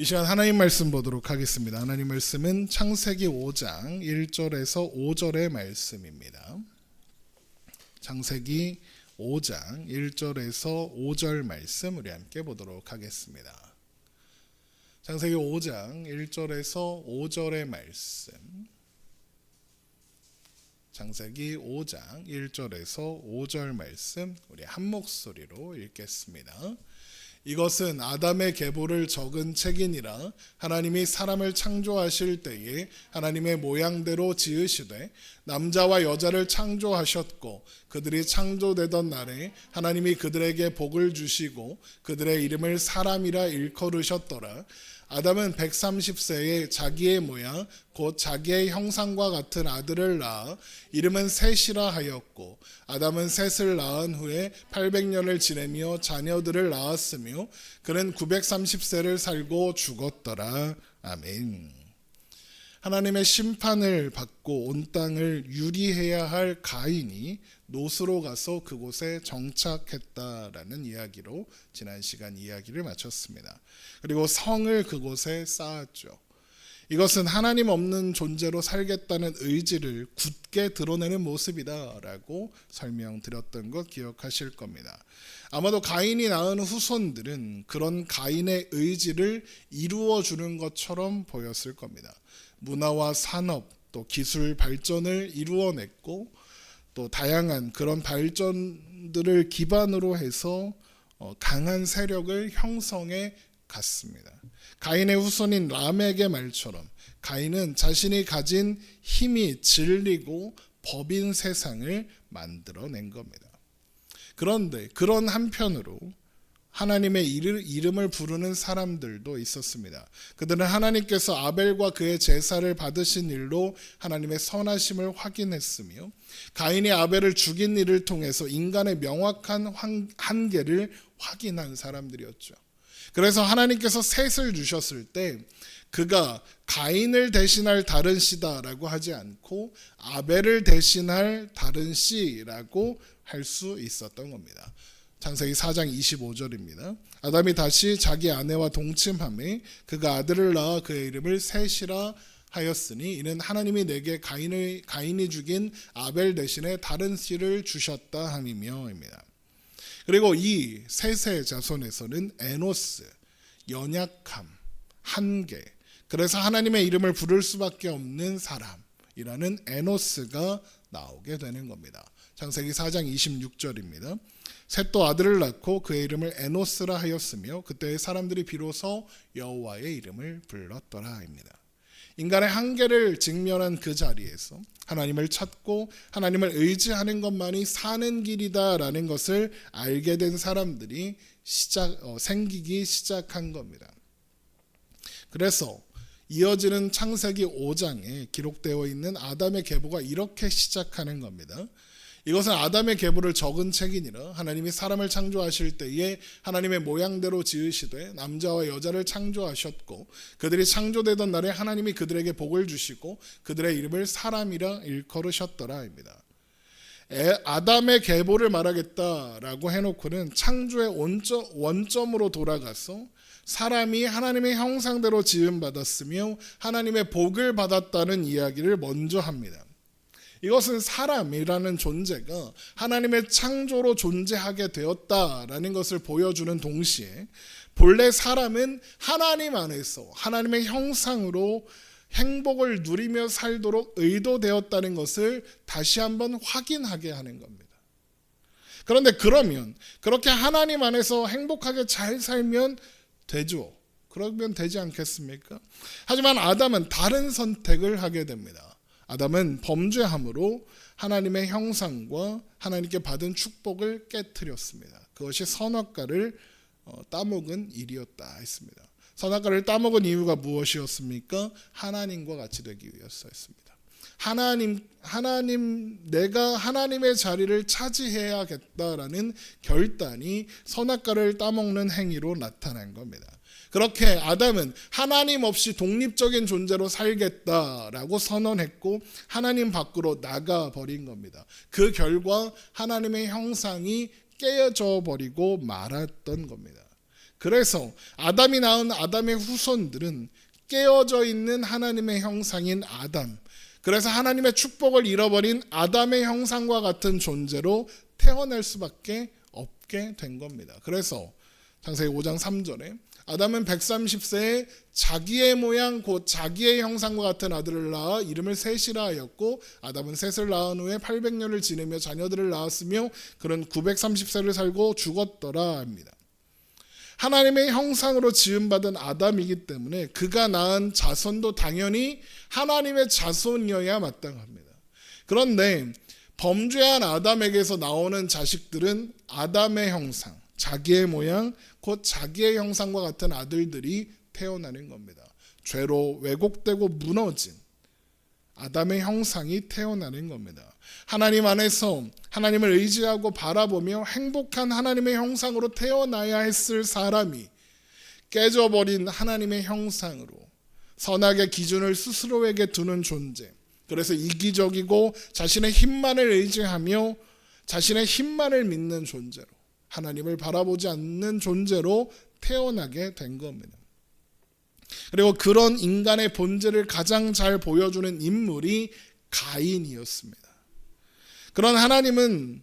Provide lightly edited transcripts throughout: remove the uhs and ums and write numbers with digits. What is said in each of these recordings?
이 시간 하나님 말씀 보도록 하겠습니다. 하나님 말씀은 창세기 5장 1절에서 5절의 말씀입니다. 창세기 5장 1절에서 5절 말씀 우리 함께 보도록 하겠습니다. 창세기 5장 1절에서 5절의 말씀. 창세기 5장 1절에서 5절 말씀 우리 한 목소리로 읽겠습니다. 이것은 아담의 계보를 적은 책이니라. 하나님이 사람을 창조하실 때에 하나님의 모양대로 지으시되 남자와 여자를 창조하셨고 그들이 창조되던 날에 하나님이 그들에게 복을 주시고 그들의 이름을 사람이라 일컬으셨더라. 아담은 130세에 자기의 모양 곧 자기의 형상과 같은 아들을 낳아 이름은 셋이라 하였고 아담은 셋을 낳은 후에 800년을 지내며 자녀들을 낳았으며 그는 930세를 살고 죽었더라. 아멘. 하나님의 심판을 받고 온 땅을 유리해야 할 가인이 노스로 가서 그곳에 정착했다라는 이야기로 지난 시간 이야기를 마쳤습니다. 그리고 성을 그곳에 쌓았죠. 이것은 하나님 없는 존재로 살겠다는 의지를 굳게 드러내는 모습이다라고 설명드렸던 것 기억하실 겁니다. 아마도 가인이 낳은 후손들은 그런 가인의 의지를 이루어주는 것처럼 보였을 겁니다. 문화와 산업 또 기술 발전을 이루어냈고 또 다양한 그런 발전들을 기반으로 해서 강한 세력을 형성해 갔습니다. 가인의 후손인 람에게 말처럼 가인은 자신이 가진 힘이 진리고 법인 세상을 만들어낸 겁니다. 그런데 그런 한편으로 하나님의 이름을 부르는 사람들도 있었습니다. 그들은 하나님께서 아벨과 그의 제사를 받으신 일로 하나님의 선하심을 확인했으며 가인이 아벨을 죽인 일을 통해서 인간의 명확한 한계를 확인한 사람들이었죠. 그래서 하나님께서 셋을 주셨을 때 그가 가인을 대신할 다른 씨다라고 하지 않고 아벨을 대신할 다른 씨라고 할 수 있었던 겁니다. 창세기 4장 25절입니다. 아담이 다시 자기 아내와 동침하매 그가 아들을 낳아 그의 이름을 셋이라 하였으니 이는 하나님이 내게 가인이 죽인 아벨 대신에 다른 씨를 주셨다 함이며입니다. 그리고 이 셋의 자손에서는 에노스, 연약함, 한계, 그래서 하나님의 이름을 부를 수밖에 없는 사람이라는 에노스가 나오게 되는 겁니다. 창세기 4장 26절입니다. 셋도 아들을 낳고 그의 이름을 에노스라 하였으며 그때의 사람들이 비로소 여호와의 이름을 불렀더라입니다. 인간의 한계를 직면한 그 자리에서 하나님을 찾고 하나님을 의지하는 것만이 사는 길이다라는 것을 알게 된 사람들이 생기기 시작한 겁니다. 그래서 이어지는 창세기 5장에 기록되어 있는 아담의 계보가 이렇게 시작하는 겁니다. 이것은 아담의 계보를 적은 책이니라. 하나님이 사람을 창조하실 때에 하나님의 모양대로 지으시되 남자와 여자를 창조하셨고 그들이 창조되던 날에 하나님이 그들에게 복을 주시고 그들의 이름을 사람이라 일컬으셨더라입니다. 아담의 계보를 말하겠다라고 해놓고는 창조의 원점으로 돌아가서 사람이 하나님의 형상대로 지음받았으며 하나님의 복을 받았다는 이야기를 먼저 합니다. 이것은 사람이라는 존재가 하나님의 창조로 존재하게 되었다라는 것을 보여주는 동시에 본래 사람은 하나님 안에서 하나님의 형상으로 행복을 누리며 살도록 의도되었다는 것을 다시 한번 확인하게 하는 겁니다. 그런데 그러면 그렇게 하나님 안에서 행복하게 잘 살면 되죠. 그러면 되지 않겠습니까? 하지만 아담은 다른 선택을 하게 됩니다. 아담은 범죄함으로 하나님의 형상과 하나님께 받은 축복을 깨트렸습니다. 그것이 선악과를 따먹은 일이었다 했습니다. 선악과를 따먹은 이유가 무엇이었습니까? 하나님과 같이 되기 위해서였습니다. 내가 하나님의 자리를 차지해야겠다라는 결단이 선악과를 따먹는 행위로 나타난 겁니다. 그렇게 아담은 하나님 없이 독립적인 존재로 살겠다라고 선언했고 하나님 밖으로 나가버린 겁니다. 그 결과 하나님의 형상이 깨져 버리고 말았던 겁니다. 그래서 아담이 낳은 아담의 후손들은 깨어져 있는 하나님의 형상인 아담, 그래서 하나님의 축복을 잃어버린 아담의 형상과 같은 존재로 태어날 수밖에 없게 된 겁니다. 그래서 창세기 5장 3절에 아담은 130세에 자기의 모양 곧 자기의 형상과 같은 아들을 낳아 이름을 셋이라 하였고, 아담은 셋을 낳은 후에 800년을 지내며 자녀들을 낳았으며 그는 930세를 살고 죽었더라 합니다. 하나님의 형상으로 지음받은 아담이기 때문에 그가 낳은 자손도 당연히 하나님의 자손이어야 마땅합니다. 그런데 범죄한 아담에게서 나오는 자식들은 아담의 형상, 자기의 모양, 곧 자기의 형상과 같은 아들들이 태어나는 겁니다. 죄로 왜곡되고 무너진 아담의 형상이 태어나는 겁니다. 하나님 안에서 하나님을 의지하고 바라보며 행복한 하나님의 형상으로 태어나야 했을 사람이 깨져버린 하나님의 형상으로 선악의 기준을 스스로에게 두는 존재, 그래서 이기적이고 자신의 힘만을 의지하며 자신의 힘만을 믿는 존재로, 하나님을 바라보지 않는 존재로 태어나게 된 겁니다. 그리고 그런 인간의 본질을 가장 잘 보여주는 인물이 가인이었습니다. 그런 하나님은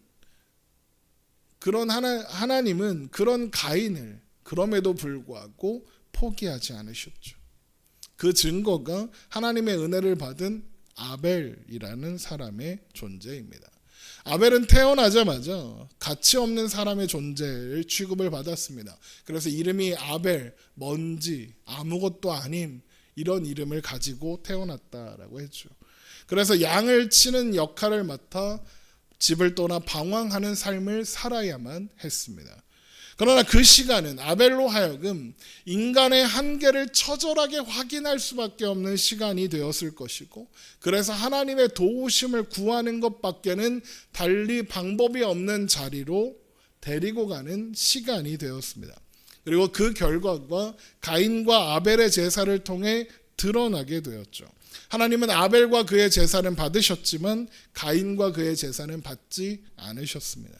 그런 가인을 그럼에도 불구하고 포기하지 않으셨죠. 그 증거가 하나님의 은혜를 받은 아벨이라는 사람의 존재입니다. 아벨은 태어나자마자 가치 없는 사람의 존재를 취급을 받았습니다. 그래서 이름이 아벨, 먼지, 아무것도 아님, 이런 이름을 가지고 태어났다라고 했죠. 그래서 양을 치는 역할을 맡아 집을 떠나 방황하는 삶을 살아야만 했습니다. 그러나 그 시간은 아벨로 하여금 인간의 한계를 처절하게 확인할 수밖에 없는 시간이 되었을 것이고, 그래서 하나님의 도우심을 구하는 것밖에는 달리 방법이 없는 자리로 데리고 가는 시간이 되었습니다. 그리고 그 결과가 가인과 아벨의 제사를 통해 드러나게 되었죠. 하나님은 아벨과 그의 제사는 받으셨지만 가인과 그의 제사는 받지 않으셨습니다.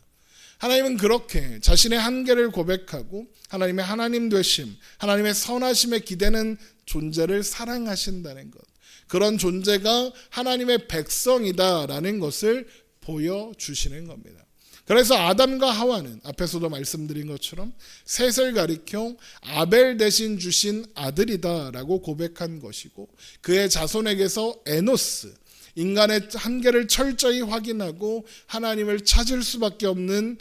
하나님은 그렇게 자신의 한계를 고백하고 하나님의 하나님 되심, 하나님의 선하심에 기대는 존재를 사랑하신다는 것, 그런 존재가 하나님의 백성이다라는 것을 보여주시는 겁니다. 그래서 아담과 하와는 앞에서도 말씀드린 것처럼 셋을 가리켜 아벨 대신 주신 아들이다라고 고백한 것이고, 그의 자손에게서 에노스, 인간의 한계를 철저히 확인하고 하나님을 찾을 수밖에 없는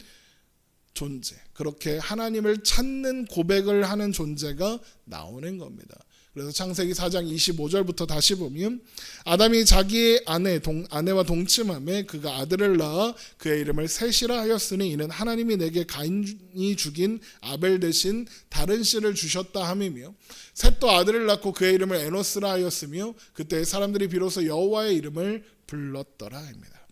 존재, 그렇게 하나님을 찾는 고백을 하는 존재가 나오는 겁니다. 그래서 창세기 4장 25절부터 다시 보면 아담이 자기의 아내와 동침함에 그가 아들을 낳아 그의 이름을 셋이라 하였으니 이는 하나님이 내게 가인이 죽인 아벨 대신 다른 씨를 주셨다 함이며, 셋도 아들을 낳고 그의 이름을 에노스라 하였으며 그때 사람들이 비로소 여호와의 이름을 불렀더라 합니다.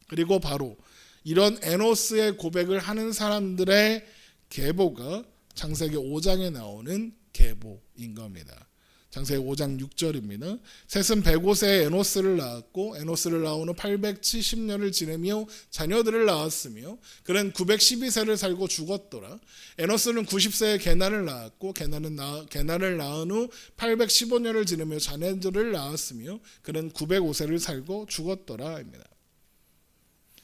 그리고 바로 이런 에노스의 고백을 하는 사람들의 계보가 창세기 5장에 나오는 계보인 겁니다. 창세기 5장 6절입니다. 셋은 105세에 에노스를 낳았고 에노스를 낳은 후 870년을 지내며 자녀들을 낳았으며 그는 912세를 살고 죽었더라. 에노스는 90세에 게난을 낳았고 게난을 낳은 후 815년을 지내며 자녀들을 낳았으며 그는 905세를 살고 죽었더라 입니다.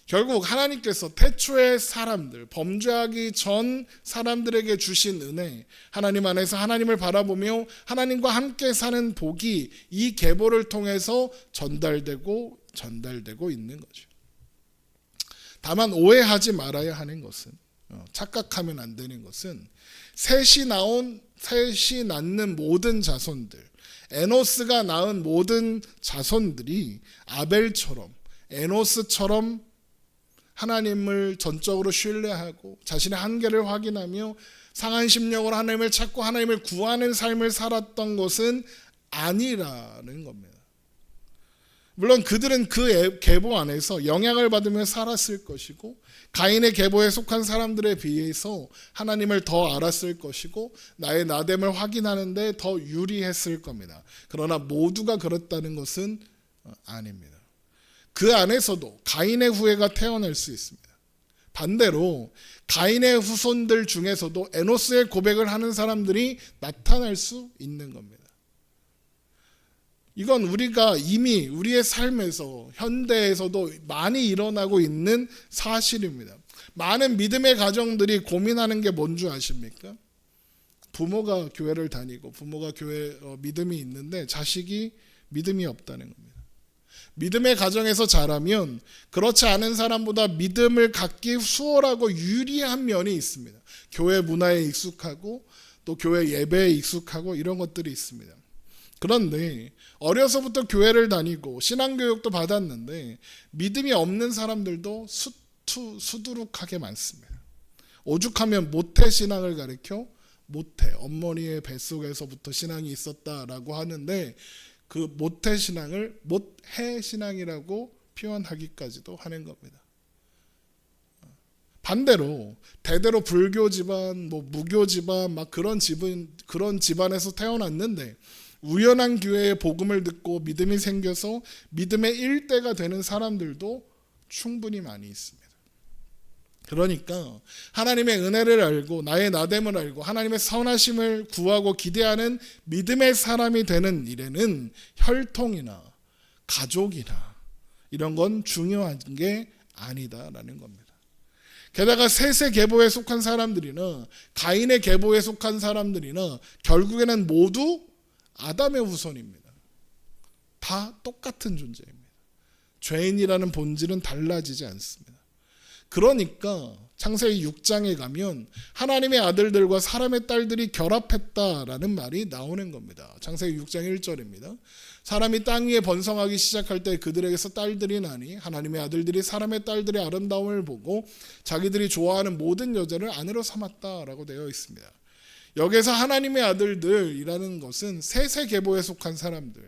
결국 하나님께서 태초의 사람들, 범죄하기 전 사람들에게 주신 은혜, 하나님 안에서 하나님을 바라보며 하나님과 함께 사는 복이 이 계보를 통해서 전달되고 있는 거죠. 다만 오해하지 말아야 하는 것은, 착각하면 안 되는 것은 셋이 낳는 모든 자손들, 에노스가 낳은 모든 자손들이 아벨처럼 에노스처럼 하나님을 전적으로 신뢰하고 자신의 한계를 확인하며 상한 심령으로 하나님을 찾고 하나님을 구하는 삶을 살았던 것은 아니라는 겁니다. 물론 그들은 그 계보 안에서 영향을 받으며 살았을 것이고 가인의 계보에 속한 사람들에 비해서 하나님을 더 알았을 것이고 나의 나됨을 확인하는 데 더 유리했을 겁니다. 그러나 모두가 그렇다는 것은 아닙니다. 그 안에서도 가인의 후예가 태어날 수 있습니다. 반대로 가인의 후손들 중에서도 에노스의 고백을 하는 사람들이 나타날 수 있는 겁니다. 이건 우리가 이미 우리의 삶에서 현대에서도 많이 일어나고 있는 사실입니다. 많은 믿음의 가정들이 고민하는 게 뭔 줄 아십니까? 부모가 교회를 다니고 부모가 교회 믿음이 있는데 자식이 믿음이 없다는 겁니다. 믿음의 가정에서 자라면 그렇지 않은 사람보다 믿음을 갖기 수월하고 유리한 면이 있습니다. 교회 문화에 익숙하고 또 교회 예배에 익숙하고 이런 것들이 있습니다. 그런데 어려서부터 교회를 다니고 신앙교육도 받았는데 믿음이 없는 사람들도 수두룩하게 많습니다. 오죽하면 모태신앙을 가리켜 모태, 어머니의 뱃속에서부터 신앙이 있었다라고 하는데 그 모태신앙을 모해신앙이라고 표현하기까지도 하는 겁니다. 반대로 대대로 불교 집안, 무교 집안 막 그런 집안에서 태어났는데 우연한 기회에 복음을 듣고 믿음이 생겨서 믿음의 일대가 되는 사람들도 충분히 많이 있습니다. 그러니까 하나님의 은혜를 알고 나의 나됨을 알고 하나님의 선하심을 구하고 기대하는 믿음의 사람이 되는 일에는 혈통이나 가족이나 이런 건 중요한 게 아니다라는 겁니다. 게다가 셋의 계보에 속한 사람들이나 가인의 계보에 속한 사람들이나 결국에는 모두 아담의 후손입니다. 다 똑같은 존재입니다. 죄인이라는 본질은 달라지지 않습니다. 그러니까 창세기 6장에 가면 하나님의 아들들과 사람의 딸들이 결합했다라는 말이 나오는 겁니다. 창세기 6장 1절입니다. 사람이 땅 위에 번성하기 시작할 때 그들에게서 딸들이 나니 하나님의 아들들이 사람의 딸들의 아름다움을 보고 자기들이 좋아하는 모든 여자를 아내로 삼았다라고 되어 있습니다. 여기서 하나님의 아들들이라는 것은 셋의 계보에 속한 사람들,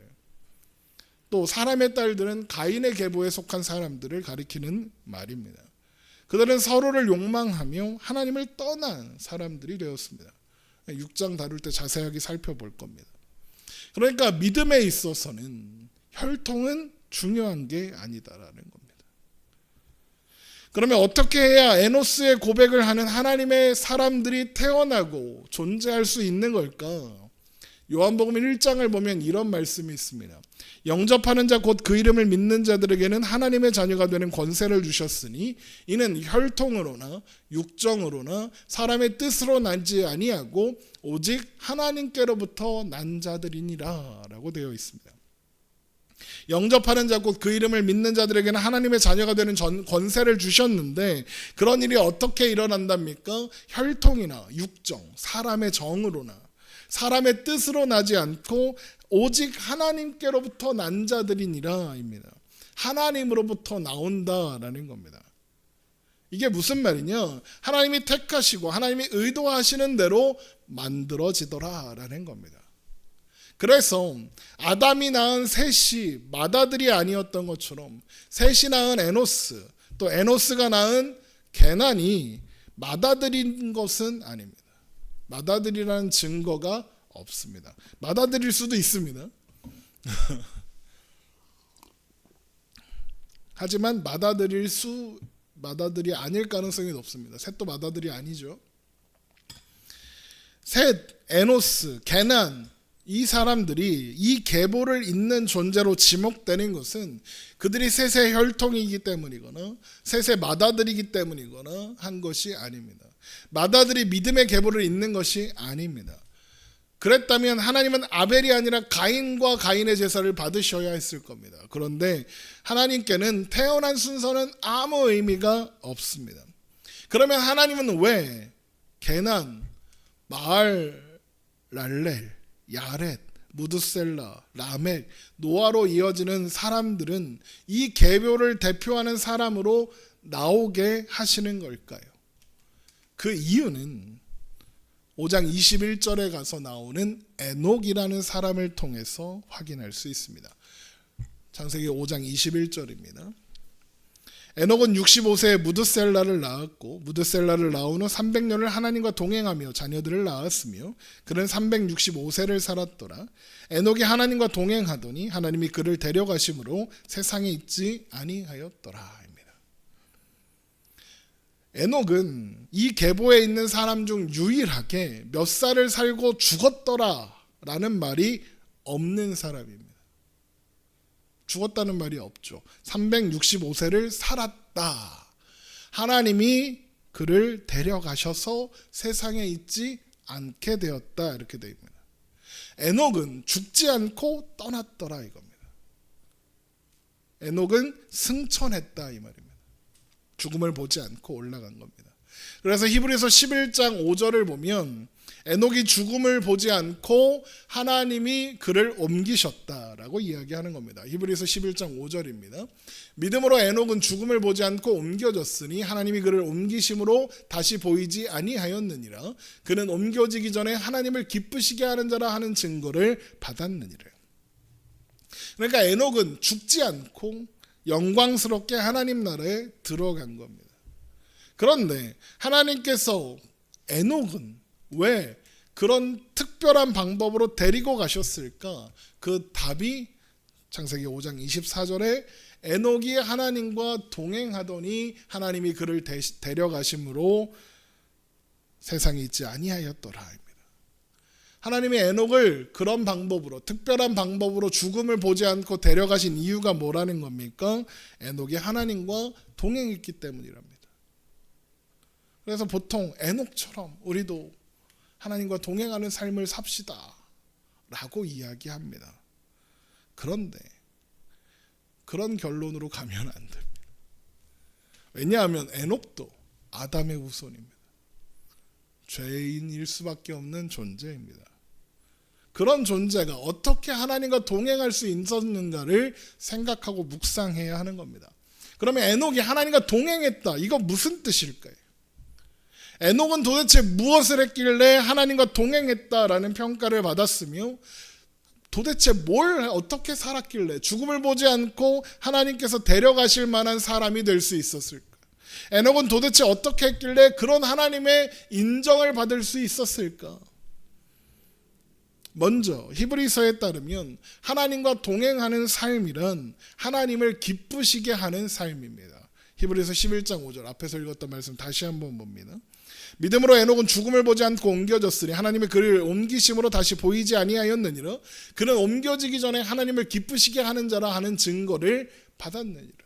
또 사람의 딸들은 가인의 계보에 속한 사람들을 가리키는 말입니다. 그들은 서로를 욕망하며 하나님을 떠난 사람들이 되었습니다. 6장 다룰 때 자세하게 살펴볼 겁니다. 그러니까 믿음에 있어서는 혈통은 중요한 게 아니다라는 겁니다. 그러면 어떻게 해야 에노스의 고백을 하는 하나님의 사람들이 태어나고 존재할 수 있는 걸까? 요한복음 1장을 보면 이런 말씀이 있습니다. 영접하는 자 곧 그 이름을 믿는 자들에게는 하나님의 자녀가 되는 권세를 주셨으니 이는 혈통으로나 육정으로나 사람의 뜻으로 나지 아니하고 오직 하나님께로부터 난 자들이니라 라고 되어 있습니다. 영접하는 자 곧 그 이름을 믿는 자들에게는 하나님의 자녀가 되는 권세를 주셨는데 그런 일이 어떻게 일어난답니까? 혈통이나 육정, 사람의 정으로나 사람의 뜻으로 나지 않고 오직 하나님께로부터 난 자들이니라 입니다. 하나님으로부터 나온다라는 겁니다. 이게 무슨 말이냐? 하나님이 택하시고 하나님이 의도하시는 대로 만들어지더라라는 겁니다. 그래서 아담이 낳은 셋이 맏아들이 아니었던 것처럼 셋이 낳은 에노스, 또 에노스가 낳은 게난이 맏아들인 것은 아닙니다. 맏아들이라는 증거가 없습니다. 맏아들일 수도 있습니다. 하지만 맏아들이 아닐 가능성이 높습니다. 셋도 맏아들이 아니죠. 셋, 에노스, 게난 이 사람들이 이 계보를 잇는 존재로 지목되는 것은 그들이 셋의 혈통이기 때문이거나 셋의 맏아들이기 때문이거나 한 것이 아닙니다. 맏아들이 믿음의 계보를 잇는 것이 아닙니다. 그랬다면 하나님은 아벨이 아니라 가인과 가인의 제사를 받으셔야 했을 겁니다. 그런데 하나님께는 태어난 순서는 아무 의미가 없습니다. 그러면 하나님은 왜 게난, 마알, 랄렐, 야렛, 무드셀라, 라멕, 노아로 이어지는 사람들은 이 계보를 대표하는 사람으로 나오게 하시는 걸까요? 그 이유는 5장 21절에 가서 나오는 에녹이라는 사람을 통해서 확인할 수 있습니다. 창세기 5장 21절입니다. 에녹은 65세에 무드셀라를 낳았고 무드셀라를 낳은 후 300년을 하나님과 동행하며 자녀들을 낳았으며 그는 365세를 살았더라. 에녹이 하나님과 동행하더니 하나님이 그를 데려가심으로 세상에 있지 아니하였더라. 에녹은 이 계보에 있는 사람 중 유일하게 몇 살을 살고 죽었더라 라는 말이 없는 사람입니다. 죽었다는 말이 없죠. 365세를 살았다. 하나님이 그를 데려가셔서 세상에 있지 않게 되었다. 이렇게 되어 있습니다. 에녹은 죽지 않고 떠났더라 이겁니다. 에녹은 승천했다 이 말입니다. 죽음을 보지 않고 올라간 겁니다. 그래서 히브리서 11장 5절을 보면 에녹이 죽음을 보지 않고 하나님이 그를 옮기셨다라고 이야기하는 겁니다. 히브리서 11장 5절입니다. 믿음으로 에녹은 죽음을 보지 않고 옮겨졌으니 하나님이 그를 옮기심으로 다시 보이지 아니하였느니라. 그는 옮겨지기 전에 하나님을 기쁘시게 하는 자라 하는 증거를 받았느니라. 그러니까 에녹은 죽지 않고 영광스럽게 하나님 나라에 들어간 겁니다. 그런데 하나님께서 에녹은 왜 그런 특별한 방법으로 데리고 가셨을까? 그 답이 창세기 5장 24절에 에녹이 하나님과 동행하더니 하나님이 그를 데려가심으로 세상에 있지 아니하였더라. 하나님이 에녹을 그런 방법으로 특별한 방법으로 죽음을 보지 않고 데려가신 이유가 뭐라는 겁니까? 에녹이 하나님과 동행했기 때문이랍니다. 그래서 보통 에녹처럼 우리도 하나님과 동행하는 삶을 삽시다 라고 이야기합니다. 그런데 그런 결론으로 가면 안 됩니다. 왜냐하면 에녹도 아담의 후손입니다. 죄인일 수밖에 없는 존재입니다. 그런 존재가 어떻게 하나님과 동행할 수 있었는가를 생각하고 묵상해야 하는 겁니다. 그러면 에녹이 하나님과 동행했다. 이거 무슨 뜻일까요? 에녹은 도대체 무엇을 했길래 하나님과 동행했다라는 평가를 받았으며 도대체 뭘 어떻게 살았길래 죽음을 보지 않고 하나님께서 데려가실 만한 사람이 될 수 있었을까? 에녹은 도대체 어떻게 했길래 그런 하나님의 인정을 받을 수 있었을까? 먼저 히브리서에 따르면 하나님과 동행하는 삶이란 하나님을 기쁘시게 하는 삶입니다. 히브리서 11장 5절 앞에서 읽었던 말씀 다시 한번 봅니다. 믿음으로 에녹은 죽음을 보지 않고 옮겨졌으니 하나님이 그를 옮기심으로 다시 보이지 아니하였느니라. 그는 옮겨지기 전에 하나님을 기쁘시게 하는 자라 하는 증거를 받았느니라.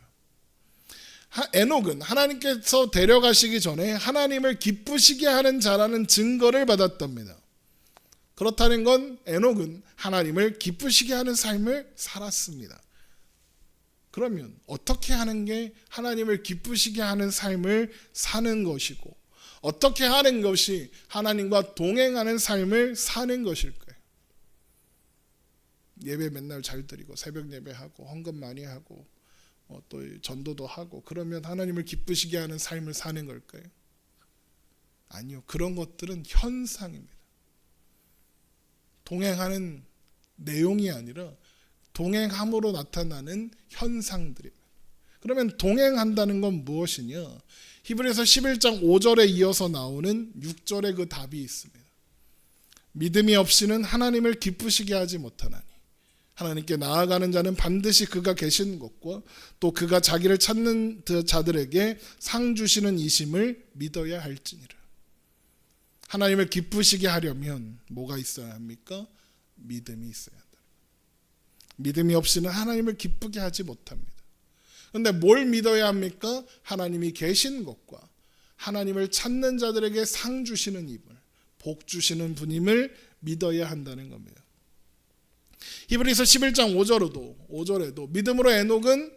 에녹은 하나님께서 데려가시기 전에 하나님을 기쁘시게 하는 자라는 증거를 받았답니다. 그렇다는 건 에녹은 하나님을 기쁘시게 하는 삶을 살았습니다. 그러면 어떻게 하는 게 하나님을 기쁘시게 하는 삶을 사는 것이고 어떻게 하는 것이 하나님과 동행하는 삶을 사는 것일까요? 예배 맨날 잘 드리고 새벽 예배하고 헌금 많이 하고 또 전도도 하고 그러면 하나님을 기쁘시게 하는 삶을 사는 걸까요? 아니요. 그런 것들은 현상입니다. 동행하는 내용이 아니라 동행함으로 나타나는 현상들입니다. 그러면 동행한다는 건 무엇이냐? 히브리서 11장 5절에 이어서 나오는 6절에 그 답이 있습니다. 믿음이 없이는 하나님을 기쁘시게 하지 못하나니 하나님께 나아가는 자는 반드시 그가 계신 것과 또 그가 자기를 찾는 자들에게 상 주시는 이심을 믿어야 할지니라. 하나님을 기쁘시게 하려면 뭐가 있어야 합니까? 믿음이 있어야 한다. 믿음이 없이는 하나님을 기쁘게 하지 못합니다. 그런데 뭘 믿어야 합니까? 하나님이 계신 것과 하나님을 찾는 자들에게 상 주시는 임을, 복 주시는 분임을 믿어야 한다는 겁니다. 히브리서 11장 5절에도 믿음으로 에녹은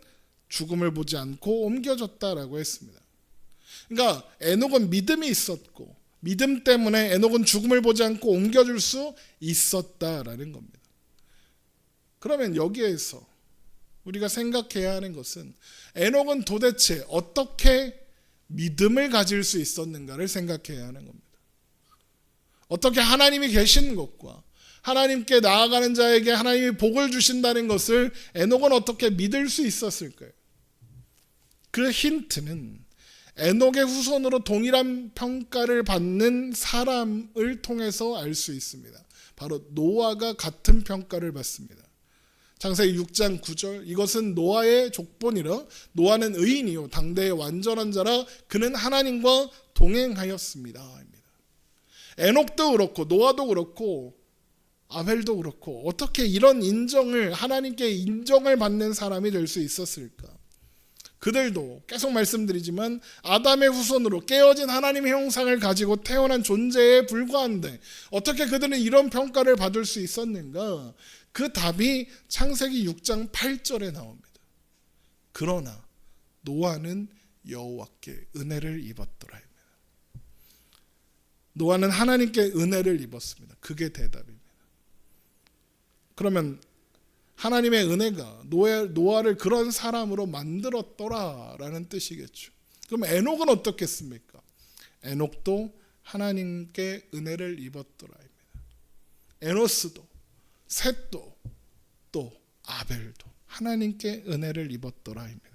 죽음을 보지 않고 옮겨졌다라고 했습니다. 그러니까 에녹은 믿음이 있었고 믿음 때문에 에녹은 죽음을 보지 않고 옮겨줄 수 있었다라는 겁니다. 그러면 여기에서 우리가 생각해야 하는 것은 에녹은 도대체 어떻게 믿음을 가질 수 있었는가를 생각해야 하는 겁니다. 어떻게 하나님이 계신 것과 하나님께 나아가는 자에게 하나님이 복을 주신다는 것을 에녹은 어떻게 믿을 수 있었을까요? 그 힌트는 에녹의 후손으로 동일한 평가를 받는 사람을 통해서 알 수 있습니다. 바로 노아가 같은 평가를 받습니다. 창세기 6장 9절 이것은 노아의 족본이라 노아는 의인이요 당대의 완전한 자라 그는 하나님과 동행하였습니다. 에녹도 그렇고 노아도 그렇고 아벨도 그렇고 어떻게 이런 인정을 하나님께 인정을 받는 사람이 될 수 있었을까? 그들도 계속 말씀드리지만 아담의 후손으로 깨어진 하나님의 형상을 가지고 태어난 존재에 불과한데 어떻게 그들은 이런 평가를 받을 수 있었는가? 그 답이 창세기 6장 8절에 나옵니다. 그러나 노아는 여호와께 은혜를 입었더라. 노아는 하나님께 은혜를 입었습니다. 그게 대답입니다. 그러면 하나님의 은혜가 노아를 그런 사람으로 만들었더라라는 뜻이겠죠. 그럼 에녹은 어떻겠습니까? 에녹도 하나님께 은혜를 입었더라입니다. 에노스도 셋도 또 아벨도 하나님께 은혜를 입었더라입니다.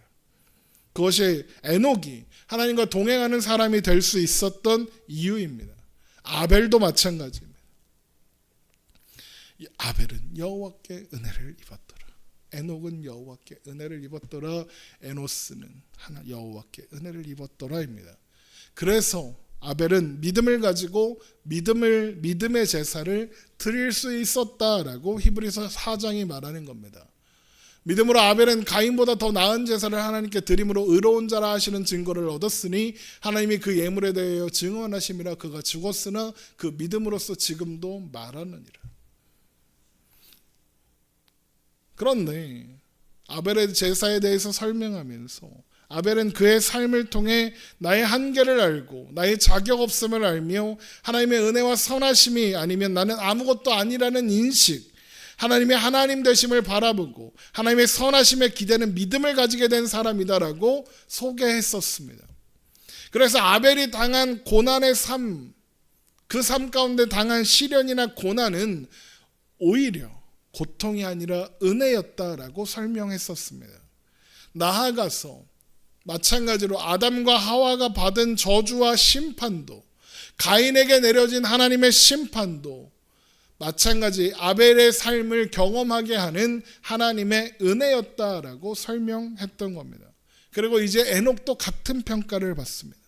그것이 에녹이 하나님과 동행하는 사람이 될 수 있었던 이유입니다. 아벨도 마찬가지입니다. 아벨은 여호와께 은혜를 입었더라. 에녹은 여호와께 은혜를 입었더라. 에노스는 여호와께 은혜를 입었더라입니다. 그래서 아벨은 믿음을 가지고 믿음의 제사를 드릴 수 있었다라고 히브리서 4장이 말하는 겁니다. 믿음으로 아벨은 가인보다 더 나은 제사를 하나님께 드림으로 의로운 자라 하시는 증거를 얻었으니 하나님이 그 예물에 대하여 증언하심이라 그가 죽었으나 그 믿음으로써 지금도 말하느니라. 그런데 아벨의 제사에 대해서 설명하면서 아벨은 그의 삶을 통해 나의 한계를 알고 나의 자격 없음을 알며 하나님의 은혜와 선하심이 아니면 나는 아무것도 아니라는 인식, 하나님의 하나님 되심을 바라보고 하나님의 선하심에 기대는 믿음을 가지게 된 사람이다라고 소개했었습니다. 그래서 아벨이 당한 고난의 삶, 그 삶 가운데 당한 시련이나 고난은 오히려 고통이 아니라 은혜였다라고 설명했었습니다. 나아가서 마찬가지로 아담과 하와가 받은 저주와 심판도 가인에게 내려진 하나님의 심판도 마찬가지 아벨의 삶을 경험하게 하는 하나님의 은혜였다라고 설명했던 겁니다. 그리고 이제 에녹도 같은 평가를 받습니다.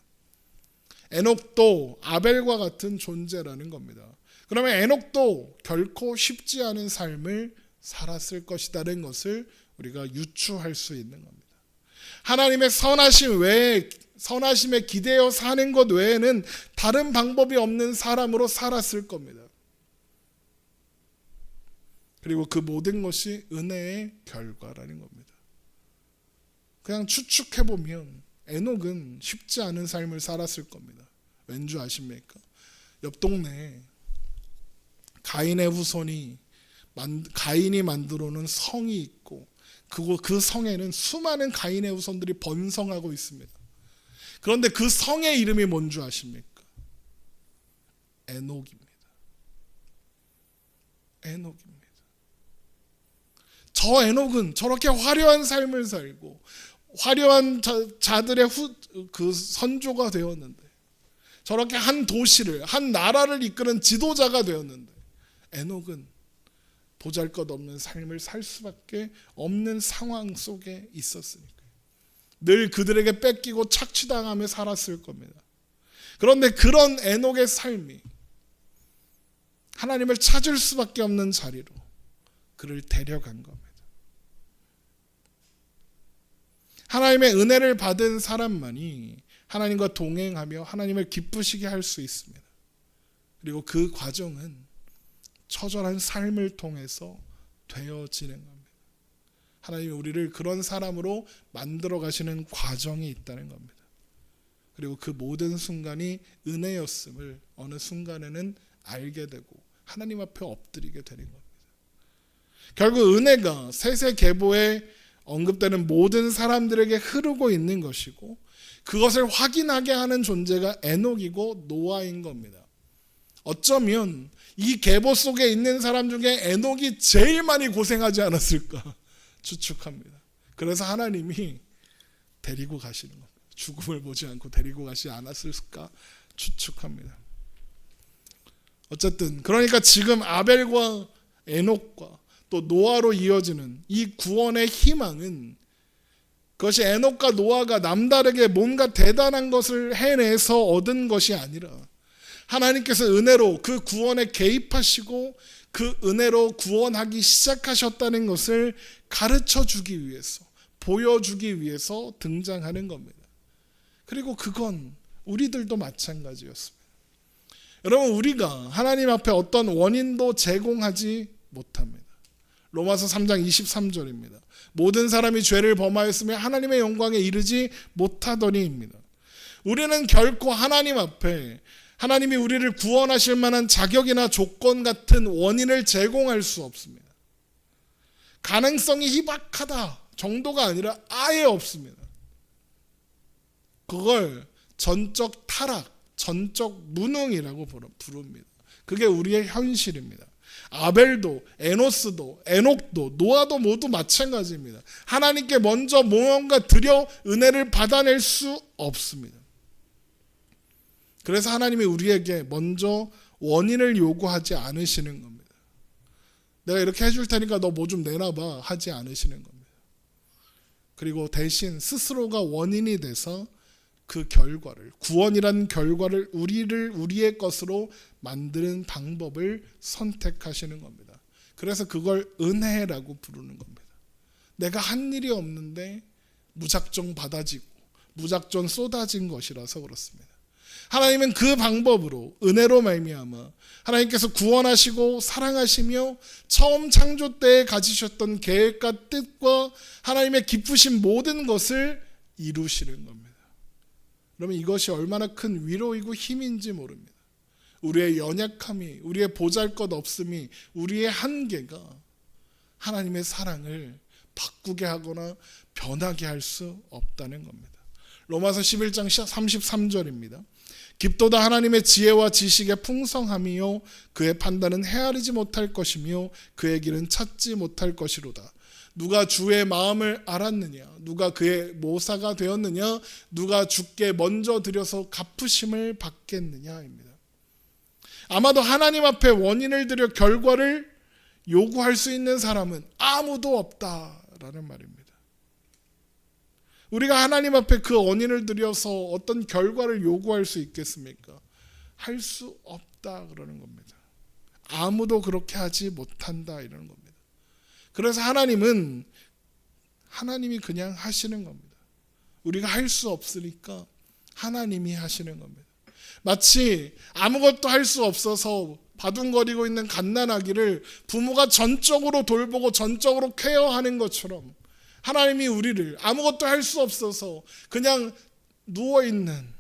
에녹도 아벨과 같은 존재라는 겁니다. 그러면 에녹도 결코 쉽지 않은 삶을 살았을 것이라는 것을 우리가 유추할 수 있는 겁니다. 하나님의 선하심 외에 선하심에 기대어 사는 것 외에는 다른 방법이 없는 사람으로 살았을 겁니다. 그리고 그 모든 것이 은혜의 결과라는 겁니다. 그냥 추측해보면 에녹은 쉽지 않은 삶을 살았을 겁니다. 왠지 아십니까? 옆 동네에 가인의 후손이 가인이 만들어 놓은 성이 있고 그 성에는 수많은 가인의 후손들이 번성하고 있습니다. 그런데 그 성의 이름이 뭔지 아십니까? 에녹입니다. 에녹입니다. 저 에녹은 저렇게 화려한 삶을 살고 화려한 자들의 그 선조가 되었는데 저렇게 한 도시를 한 나라를 이끄는 지도자가 되었는데 에녹은 보잘것없는 삶을 살 수밖에 없는 상황 속에 있었으니까요. 늘 그들에게 뺏기고 착취당하며 살았을 겁니다. 그런데 그런 에녹의 삶이 하나님을 찾을 수밖에 없는 자리로 그를 데려간 겁니다. 하나님의 은혜를 받은 사람만이 하나님과 동행하며 하나님을 기쁘시게 할 수 있습니다. 그리고 그 과정은 처절한 삶을 통해서 되어지는 겁니다. 하나님이 우리를 그런 사람으로 만들어 가시는 과정이 있다는 겁니다. 그리고 그 모든 순간이 은혜였음을 어느 순간에는 알게 되고 하나님 앞에 엎드리게 되는 겁니다. 결국 은혜가 세세계보에 언급되는 모든 사람들에게 흐르고 있는 것이고 그것을 확인하게 하는 존재가 에녹이고 노아인 겁니다. 어쩌면 이 계보 속에 있는 사람 중에 에녹이 제일 많이 고생하지 않았을까 추측합니다. 그래서 하나님이 데리고 가시는 겁니다. 죽음을 보지 않고 데리고 가시지 않았을까 추측합니다. 어쨌든 그러니까 지금 아벨과 에녹과 또 노아로 이어지는 이 구원의 희망은 그것이 에녹과 노아가 남다르게 뭔가 대단한 것을 해내서 얻은 것이 아니라 하나님께서 은혜로 그 구원에 개입하시고 그 은혜로 구원하기 시작하셨다는 것을 가르쳐 주기 위해서, 보여주기 위해서 등장하는 겁니다. 그리고 그건 우리들도 마찬가지였습니다. 여러분, 우리가 하나님 앞에 어떤 원인도 제공하지 못합니다. 로마서 3장 23절입니다. 모든 사람이 죄를 범하였으며 하나님의 영광에 이르지 못하더니입니다. 우리는 결코 하나님 앞에 하나님이 우리를 구원하실 만한 자격이나 조건 같은 원인을 제공할 수 없습니다. 가능성이 희박하다 정도가 아니라 아예 없습니다. 그걸 전적 타락, 전적 무능이라고 부릅니다. 그게 우리의 현실입니다. 아벨도, 에노스도, 에녹도, 노아도 모두 마찬가지입니다. 하나님께 먼저 무언가 드려 은혜를 받아낼 수 없습니다. 그래서 하나님이 우리에게 먼저 원인을 요구하지 않으시는 겁니다. 내가 이렇게 해줄 테니까 너 뭐 좀 내놔봐 하지 않으시는 겁니다. 그리고 대신 스스로가 원인이 돼서 그 결과를, 구원이라는 결과를 우리의 것으로 만드는 방법을 선택하시는 겁니다. 그래서 그걸 은혜라고 부르는 겁니다. 내가 한 일이 없는데 무작정 받아지고 무작정 쏟아진 것이라서 그렇습니다. 하나님은 그 방법으로 은혜로 말미암아 하나님께서 구원하시고 사랑하시며 처음 창조 때에 가지셨던 계획과 뜻과 하나님의 기쁘신 모든 것을 이루시는 겁니다. 그러면 이것이 얼마나 큰 위로이고 힘인지 모릅니다. 우리의 연약함이, 우리의 보잘것없음이, 우리의 한계가 하나님의 사랑을 바꾸게 하거나 변하게 할 수 없다는 겁니다. 로마서 11장 33절입니다. 깊도다 하나님의 지혜와 지식의 풍성함이요 그의 판단은 헤아리지 못할 것이며 그의 길은 찾지 못할 것이로다. 누가 주의 마음을 알았느냐, 누가 그의 모사가 되었느냐, 누가 주께 먼저 드려서 갚으심을 받겠느냐입니다. 아마도 하나님 앞에 원인을 들여 결과를 요구할 수 있는 사람은 아무도 없다라는 말입니다. 우리가 하나님 앞에 그 원인을 들여서 어떤 결과를 요구할 수 있겠습니까? 할 수 없다 그러는 겁니다. 아무도 그렇게 하지 못한다 이러는 겁니다. 그래서 하나님이 그냥 하시는 겁니다. 우리가 할 수 없으니까 하나님이 하시는 겁니다. 마치 아무것도 할 수 없어서 바둥거리고 있는 갓난아기를 부모가 전적으로 돌보고 전적으로 케어하는 것처럼 하나님이 우리를 아무것도 할 수 없어서 그냥 누워있는,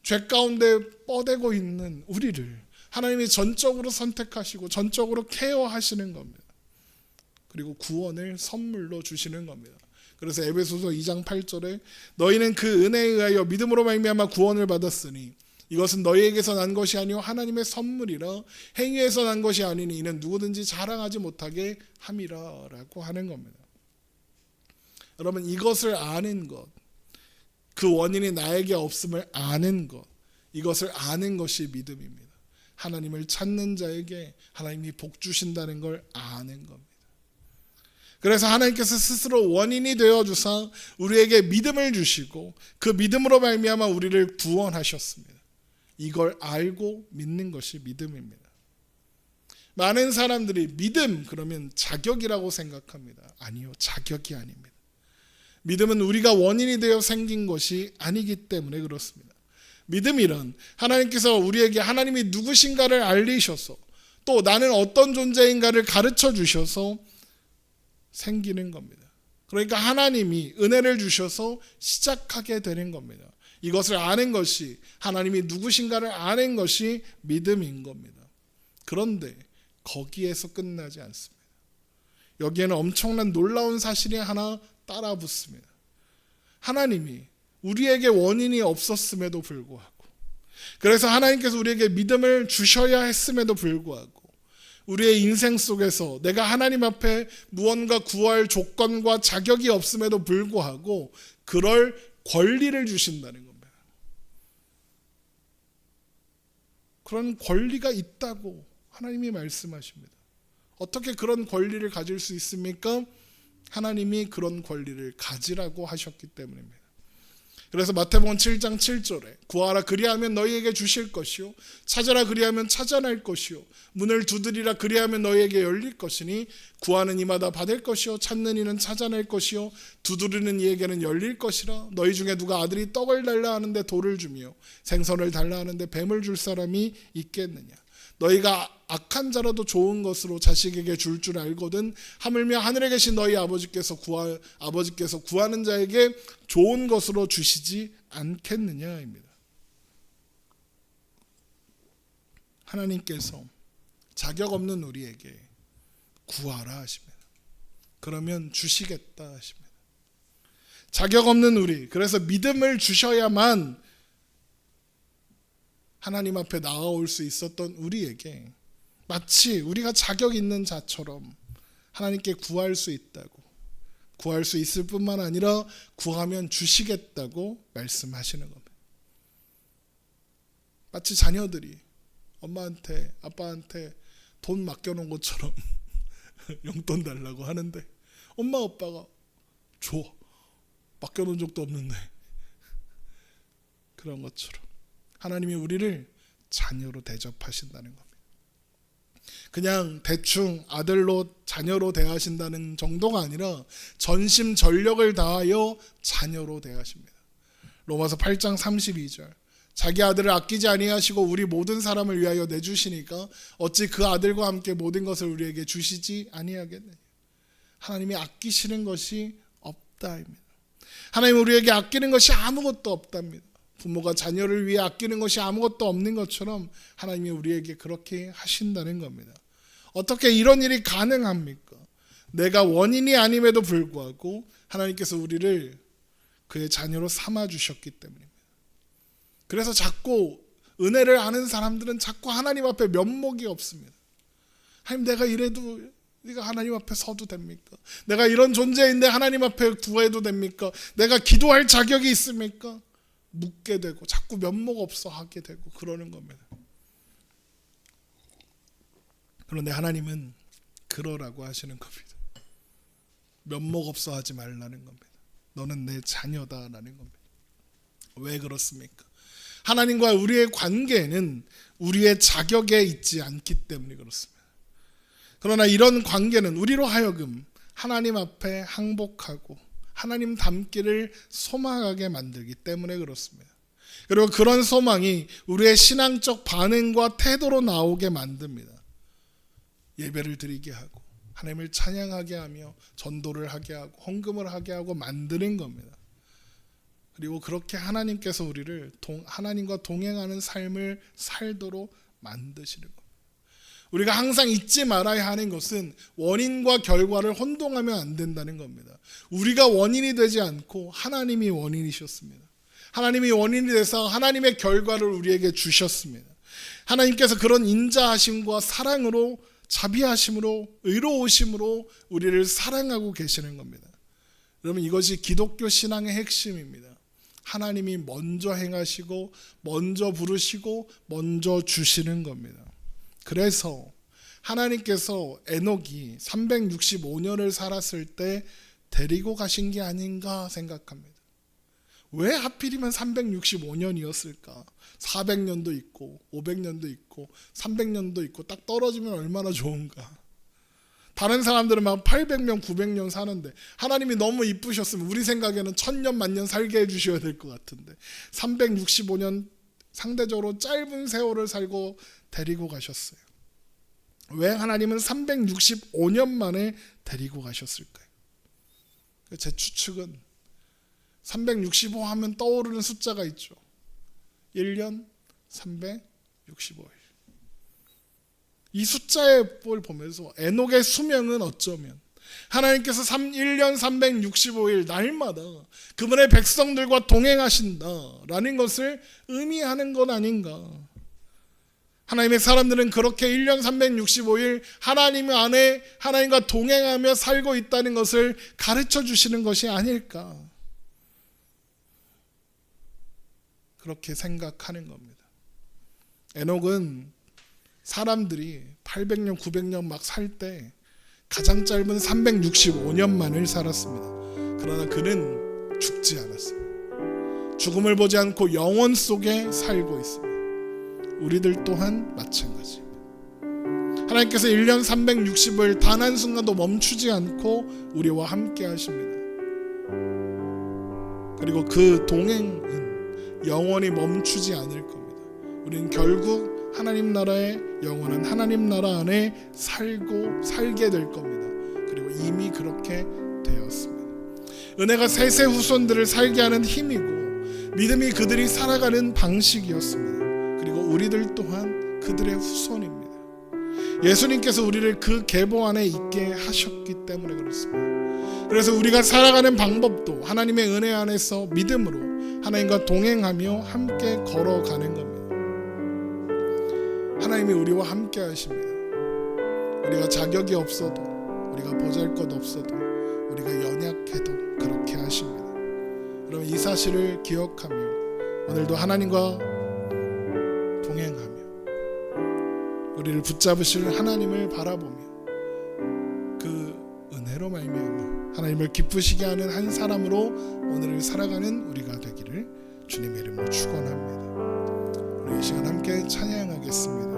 죄 가운데 뻗대고 있는 우리를 하나님이 전적으로 선택하시고 전적으로 케어하시는 겁니다. 그리고 구원을 선물로 주시는 겁니다. 그래서 에베소서 2장 8절에 너희는 그 은혜에 의하여 믿음으로 말미암아 구원을 받았으니 이것은 너희에게서 난 것이 아니요 하나님의 선물이라 행위에서 난 것이 아니니 이는 누구든지 자랑하지 못하게 함이라 라고 하는 겁니다. 여러분, 이것을 아는 것, 그 원인이 나에게 없음을 아는 것, 이것을 아는 것이 믿음입니다. 하나님을 찾는 자에게 하나님이 복 주신다는 걸 아는 겁니다. 그래서 하나님께서 스스로 원인이 되어주사 우리에게 믿음을 주시고 그 믿음으로 말미암아 우리를 구원하셨습니다. 이걸 알고 믿는 것이 믿음입니다. 많은 사람들이 믿음 그러면 자격이라고 생각합니다. 아니요, 자격이 아닙니다. 믿음은 우리가 원인이 되어 생긴 것이 아니기 때문에 그렇습니다. 믿음이란 하나님께서 우리에게 하나님이 누구신가를 알리셔서 또 나는 어떤 존재인가를 가르쳐 주셔서 생기는 겁니다. 그러니까 하나님이 은혜를 주셔서 시작하게 되는 겁니다. 이것을 아는 것이, 하나님이 누구신가를 아는 것이 믿음인 겁니다. 그런데 거기에서 끝나지 않습니다. 여기에는 엄청난 놀라운 사실이 하나 따라 붙습니다. 하나님이 우리에게 원인이 없었음에도 불구하고, 그래서 하나님께서 우리에게 믿음을 주셔야 했음에도 불구하고 우리의 인생 속에서 내가 하나님 앞에 무언가 구할 조건과 자격이 없음에도 불구하고 그럴 권리를 주신다는 겁니다. 그런 권리가 있다고 하나님이 말씀하십니다. 어떻게 그런 권리를 가질 수 있습니까? 하나님이 그런 권리를 가지라고 하셨기 때문입니다. 그래서 마태복음 7장 7절에 구하라 그리하면 너희에게 주실 것이요 찾아라 그리하면 찾아낼 것이요 문을 두드리라 그리하면 너희에게 열릴 것이니 구하는 이마다 받을 것이요 찾는 이는 찾아낼 것이요 두드리는 이에게는 열릴 것이라. 너희 중에 누가 아들이 떡을 달라 하는데 돌을 주며 생선을 달라 하는데 뱀을 줄 사람이 있겠느냐. 너희가 악한 자라도 좋은 것으로 자식에게 줄 줄 알거든 하물며 하늘에 계신 너희 아버지께서 구하는 자에게 좋은 것으로 주시지 않겠느냐입니다. 하나님께서 자격 없는 우리에게 구하라 하십니다. 그러면 주시겠다 하십니다. 자격 없는 우리, 그래서 믿음을 주셔야만 하나님 앞에 나아올 수 있었던 우리에게 마치 우리가 자격 있는 자처럼 하나님께 구할 수 있다고, 구할 수 있을 뿐만 아니라 구하면 주시겠다고 말씀하시는 겁니다. 마치 자녀들이 엄마한테 아빠한테 돈 맡겨놓은 것처럼 용돈 달라고 하는데 엄마 아빠가 줘, 맡겨놓은 적도 없는데, 그런 것처럼 하나님이 우리를 자녀로 대접하신다는 겁니다. 그냥 대충 아들로 자녀로 대하신다는 정도가 아니라 전심전력을 다하여 자녀로 대하십니다. 로마서 8장 32절 자기 아들을 아끼지 아니하시고 우리 모든 사람을 위하여 내주시니까 어찌 그 아들과 함께 모든 것을 우리에게 주시지 아니하겠느냐. 하나님이 아끼시는 것이 없다입니다. 하나님 우리에게 아끼는 것이 아무것도 없답니다. 부모가 자녀를 위해 아끼는 것이 아무것도 없는 것처럼 하나님이 우리에게 그렇게 하신다는 겁니다. 어떻게 이런 일이 가능합니까? 내가 원인이 아님에도 불구하고 하나님께서 우리를 그의 자녀로 삼아주셨기 때문입니다. 그래서 자꾸 은혜를 아는 사람들은 자꾸 하나님 앞에 면목이 없습니다. 하나님 내가 이래도 네가 하나님 앞에 서도 됩니까? 내가 이런 존재인데 하나님 앞에 구해도 됩니까? 내가 기도할 자격이 있습니까? 묻게 되고 자꾸 면목 없어 하게 되고 그러는 겁니다. 그런데 하나님은 그러라고 하시는 겁니다. 면목 없어 하지 말라는 겁니다. 너는 내 자녀다라는 겁니다. 왜 그렇습니까? 하나님과 우리의 관계는 우리의 자격에 있지 않기 때문에 그렇습니다. 그러나 이런 관계는 우리로 하여금 하나님 앞에 항복하고 하나님 닮기를 소망하게 만들기 때문에 그렇습니다. 그리고 그런 소망이 우리의 신앙적 반응과 태도로 나오게 만듭니다. 예배를 드리게 하고 하나님을 찬양하게 하며 전도를 하게 하고 헌금을 하게 하고 만드는 겁니다. 그리고 그렇게 하나님께서 우리를 하나님과 동행하는 삶을 살도록 만드시는 겁니다. 우리가 항상 잊지 말아야 하는 것은 원인과 결과를 혼동하면 안 된다는 겁니다. 우리가 원인이 되지 않고 하나님이 원인이셨습니다. 하나님이 원인이 돼서 하나님의 결과를 우리에게 주셨습니다. 하나님께서 그런 인자하심과 사랑으로 자비하심으로 의로우심으로 우리를 사랑하고 계시는 겁니다. 여러분 이것이 기독교 신앙의 핵심입니다. 하나님이 먼저 행하시고 먼저 부르시고 먼저 주시는 겁니다. 그래서 하나님께서 에녹이 365년을 살았을 때 데리고 가신 게 아닌가 생각합니다. 왜 하필이면 365년이었을까? 400년도 있고 500년도 있고 300년도 있고 딱 떨어지면 얼마나 좋은가. 다른 사람들은 막 800년 900년 사는데 하나님이 너무 이쁘셨으면 우리 생각에는 1000년 만년 살게 해주셔야 될 것 같은데 365년 상대적으로 짧은 세월을 살고 데리고 가셨어요. 왜 하나님은 365년 만에 데리고 가셨을까요? 제 추측은 365 하면 떠오르는 숫자가 있죠. 1년 365일. 이 숫자의 볼 보면서 에녹의 수명은 어쩌면 하나님께서 1년 365일 날마다 그분의 백성들과 동행하신다라는 것을 의미하는 것 아닌가. 하나님의 사람들은 그렇게 1년 365일 하나님 안에 하나님과 동행하며 살고 있다는 것을 가르쳐 주시는 것이 아닐까. 그렇게 생각하는 겁니다. 에녹은 사람들이 800년 900년 막 살 때 가장 짧은 365년만을 살았습니다. 그러나 그는 죽지 않았습니다. 죽음을 보지 않고 영원 속에 살고 있습니다. 우리들 또한 마찬가지입니다. 하나님께서 1년 360을 단 한순간도 멈추지 않고 우리와 함께 하십니다. 그리고 그 동행은 영원히 멈추지 않을 겁니다. 우리는 결국 하나님 나라의 영원한 하나님 나라 안에 살게 될 겁니다. 그리고 이미 그렇게 되었습니다. 은혜가 세세 후손들을 살게 하는 힘이고 믿음이 그들이 살아가는 방식이었습니다. 그리고 우리들 또한 그들의 후손입니다. 예수님께서 우리를 그 계보 안에 있게 하셨기 때문에 그렇습니다. 그래서 우리가 살아가는 방법도 하나님의 은혜 안에서 믿음으로 하나님과 동행하며 함께 걸어가는 겁니다. 하나님이 우리와 함께 하십니다. 우리가 자격이 없어도, 우리가 보잘것 없어도, 우리가 연약해도 그렇게 하십니다. 그럼 이 사실을 기억하며 오늘도 하나님과 동행하며 우리를 붙잡으실 하나님을 바라보며 그 은혜로 말미암아 하나님을 기쁘시게 하는 한 사람으로 오늘을 살아가는 우리가 되기를 주님의 이름으로 축원합니다. 우리 이 시간 함께 찬양하겠습니다.